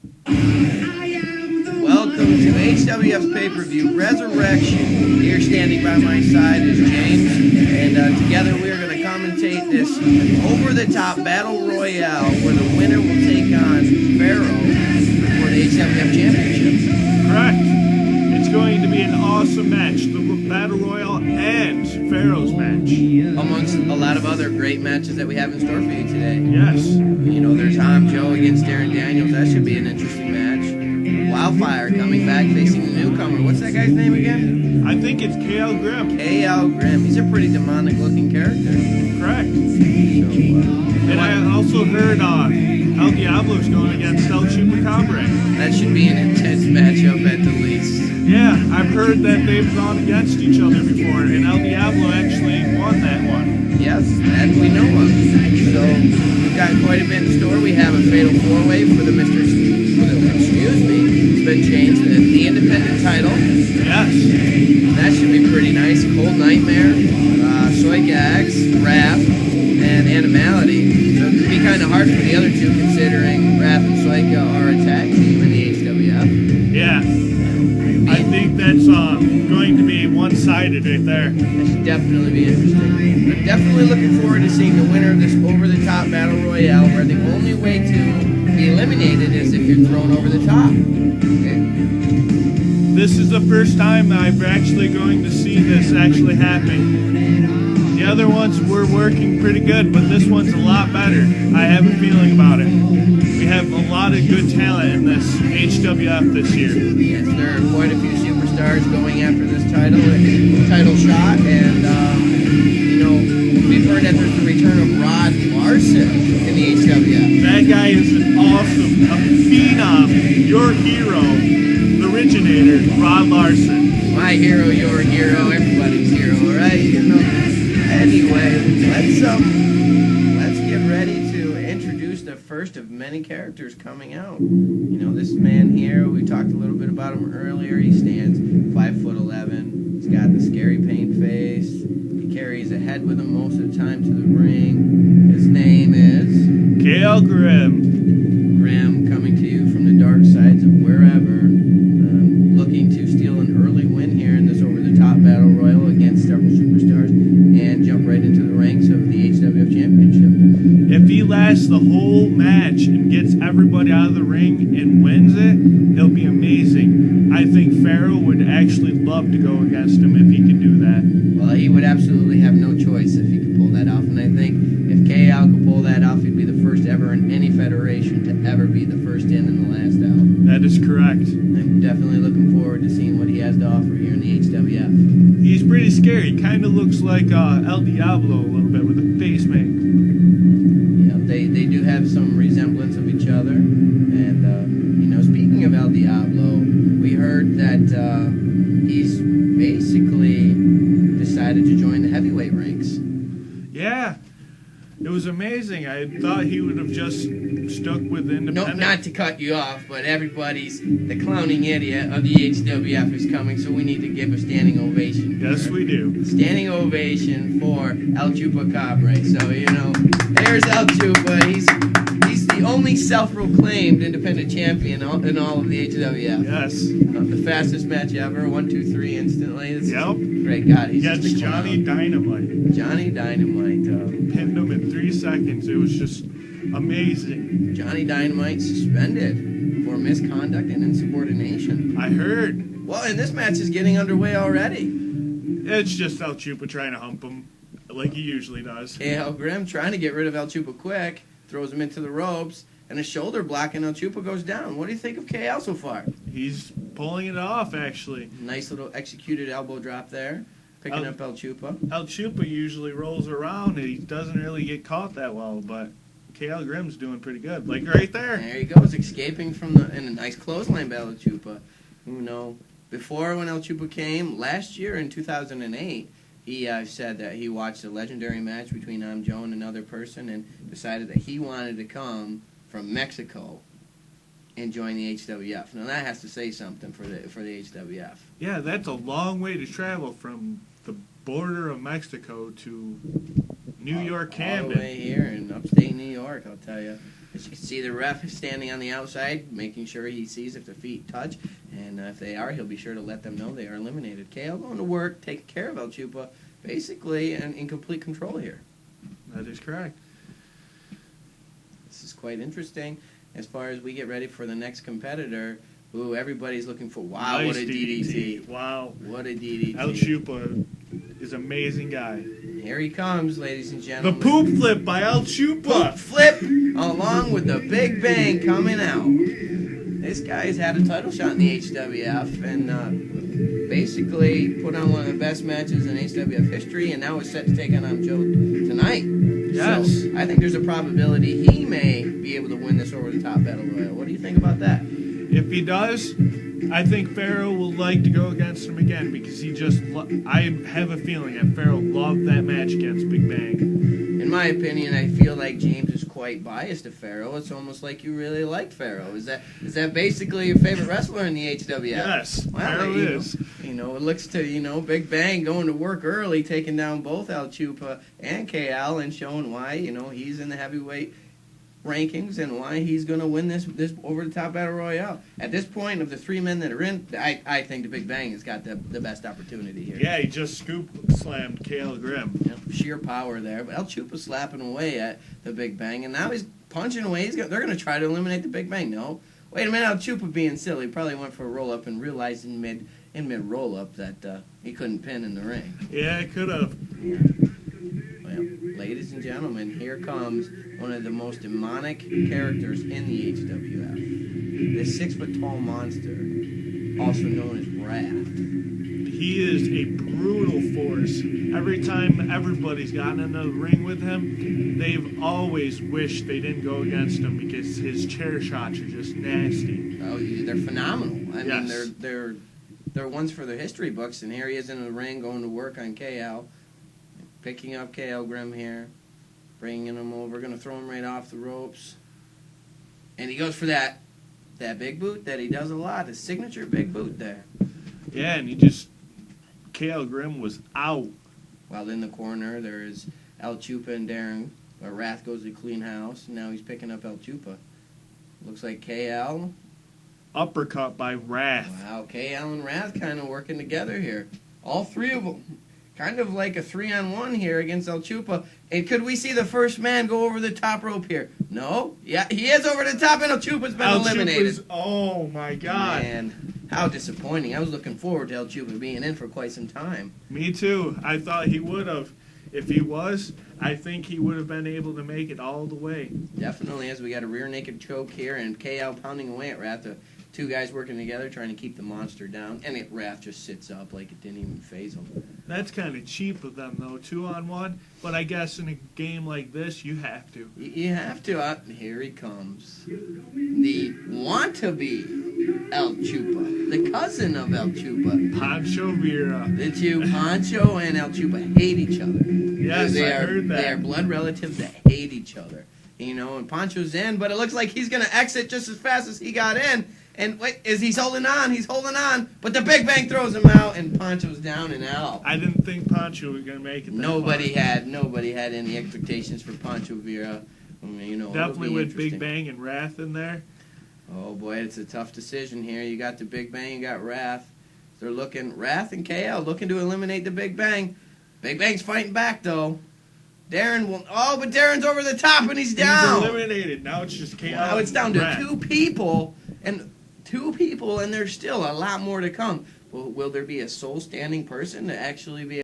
Welcome to HWF's pay-per-view Resurrection. Here standing by my side is James, and together we are going to commentate this over-the-top battle royale where the winner will take on Pharaoh for the HWF Championship. Correct. It's going to be an awesome match. The Battle Royal and Pharaoh's match. Amongst a lot of other great matches that we have in store for you today. Yes. You know, there's Joe against Darren Daniels. That should be an interesting match. Wildfire coming back facing the newcomer. What's that guy's name again? I think it's KL Grimm. KL Grimm. He's a pretty demonic looking character. Correct. So, and I also heard El Diablo's going against Elchupacabree. that should be an intense matchup at the least. Yeah, I've heard that they've gone against each other before, and El Diablo actually won that one. Yes, that we know of. So we've got quite a bit in store. We have a fatal four-way for the it's been changed to the independent title. Yes. That should be pretty nice. Cold Nightmare, Soy Gags, Wrath, and Animality. So it could be kind of hard for the other two considering Wrath and Soika are a tag team in the HWF. Yeah. I think that's going to be one-sided right there. That should definitely be interesting. But definitely looking forward to seeing the winner of this over-the-top battle royale, where the only way to be eliminated is if you're thrown over the top. Okay. This is the first time I've actually going to see this actually happening. The other ones were working pretty good, but this one's a lot better. I have a feeling about it. We have a lot of good talent in this HWF this year. Yes, there are quite a few superstars going after this title shot, and you know, we've heard that there's the return of Rod Larson in the HWF. That guy is an awesome, a phenom, your hero, the originator, Rod Larson. My hero, your hero, everybody's hero, right? You know. Anyway, let's get ready to introduce the first of many characters coming out. You know, this man here, we talked a little bit about him earlier. He stands 5'11". He's got the scary paint face. He carries a head with him most of the time to the ring. His name is KL Grimm. Grimm, coming to you from the dark sides of wherever, looking to steal an early win here in this over-the-top battle royal against several superstars and jump right into the ranks of the HWF Championship. If he lasts the whole match and gets everybody out of the ring and wins it, it'll be amazing. I think Pharaoh would actually love to go against him if he could do that. Well, he would absolutely have no choice if he could pull that off, and I think if KL could pull that off, he'd be the first ever in any federation to ever be the first in and the last out. That is correct. I'm definitely looking forward to seeing what he has to offer here in the HWF. He's pretty scary. Kind of looks like El Diablo a little bit with a face make. Yeah, they do have some resemblance of each other. And, you know, speaking of El Diablo, we heard that he's basically decided to join the heavyweight ranks. Yeah. It was amazing. I thought he would have just stuck with independent. No, not to cut you off, but the clowning idiot of the HWF is coming, so we need to give a standing ovation. Yes, we do. Standing ovation for Elchupacabree. So, you know, there's El Chupa. He's the only self-proclaimed independent champion in all of the HWF. Yes. The fastest match ever, 1, 2, 3 instantly. Yep. Great God, he's Against just a clown. Johnny Dynamite. Johnny Dynamite. Pinned him in 3 seconds. It was just amazing. Johnny Dynamite suspended for misconduct and insubordination. I heard. Well, and this match is getting underway already. It's just El Chupa trying to hump him like he usually does. KL Grimm trying to get rid of El Chupa quick, throws him into the ropes, and a shoulder block, and El Chupa goes down. What do you think of KL so far? He's pulling it off, actually. Nice little executed elbow drop there, picking up El Chupa. El Chupa usually rolls around and he doesn't really get caught that well, but KL Grimm's doing pretty good. Like right there. There he goes, escaping from in a nice clothesline by El Chupa. You know, before when El Chupa came, last year in 2008, he said that he watched a legendary match between Joe and another person and decided that he wanted to come from Mexico and join the HWF. Now that has to say something for the HWF. Yeah, that's a long way to travel from the border of Mexico to New York, Camden. All the way here in upstate New York, I'll tell you. As you can see, the ref is standing on the outside, making sure he sees if the feet touch, and if they are, he'll be sure to let them know they are eliminated. KL going to work, taking care of Elchupa, basically in complete control here. That is correct. This is quite interesting. As far as we get ready for the next competitor, ooh, everybody's looking for, wow, Nice what a DDT. Wow. What a DDT. Elchupa is an amazing guy. Here he comes, ladies and The gentlemen. poop flip by Elchupa. Poop flip along with the Big Bang coming out. This guy's had a title shot in the HWF and basically put on one of the best matches in HWF history, and now is set to take on Joe tonight. Yes. So I think there's a probability he may be able to win this over the top battle royal. What do you think about that? If he does, I think Pharaoh will like to go against him again because he just. I have a feeling that Pharaoh loved that match against Big Bang. In my opinion, I feel like James is quite biased to Pharaoh. It's almost like you really liked Pharaoh. Is that basically your favorite wrestler in the HWF? Yes, well, Pharaoh is. You know, it looks to, Big Bang going to work early, taking down both Elchupa and KL and showing why, he's in the heavyweight rankings and why he's going to win this over-the-top battle royale. At this point, of the three men that are in, I think the Big Bang has got the best opportunity here. Yeah, he just scoop slammed KL Grimm. Sheer power there, but Elchupa's slapping away at the Big Bang, and now he's punching away. They're going to try to eliminate the Big Bang. No, wait a minute, Elchupa being silly probably went for a roll-up and realized in mid roll-up that he couldn't pin in the ring. Yeah, it could have. Well, ladies and gentlemen, here comes one of the most demonic characters in the HWF. This 6-foot-tall monster, also known as Wrath. He is a brutal force. Every time everybody's gotten into the ring with him, they've always wished they didn't go against him because his chair shots are just nasty. Oh, they're phenomenal. I Yes. mean, they're ones for the history books, and here he is in the ring going to work on KL, picking up KL Grimm here, bringing him over, going to throw him right off the ropes, and he goes for that big boot that he does a lot, his signature big boot there. Yeah, and KL Grimm was out. While in the corner, there is Elchupa and Darren, where Wrath goes to clean house, and now he's picking up Elchupa. Looks like KL. Uppercut by Wrath. Wow, KL and Wrath kind of working together here. All three of them. Kind of like a 3-on-1 here against Elchupa. And could we see the first man go over the top rope here? No? Yeah, he is over the top, and Elchupa's been eliminated. Oh, my God. Man, how disappointing. I was looking forward to Elchupa being in for quite some time. Me too. I thought he would have. If he was, I think he would have been able to make it all the way. Definitely, as we got a rear naked choke here, and KL pounding away at Wrath. The two guys working together trying to keep the monster down, and Wrath just sits up like it didn't even faze him. That's kind of cheap of them, though, 2-on-1. But I guess in a game like this, you have to. You have to. Here he comes. The want-to-be Elchupa. The cousin of Elchupa. Pancho Vera. The two, Pancho and Elchupa, hate each other. Yes, I heard that. They are blood relatives that hate each other. And Pancho's in, but it looks like he's going to exit just as fast as he got in. And wait, he's holding on, but the Big Bang throws him out, and Pancho's down and out. I didn't think Pancho was going to make it that Nobody far. had any expectations for Pancho Vera. I mean, Definitely with Big Bang and Wrath in there. Oh boy, it's a tough decision here. You got the Big Bang, you got Wrath. They're looking, Wrath and KL looking to eliminate the Big Bang. Big Bang's fighting back though. Darren will. Oh, but Darren's over the top and he's down. He's eliminated. Now it's just KL. Now it's down to Wrath. two people, and there's still a lot more to come. Will there be a soul-standing person to actually be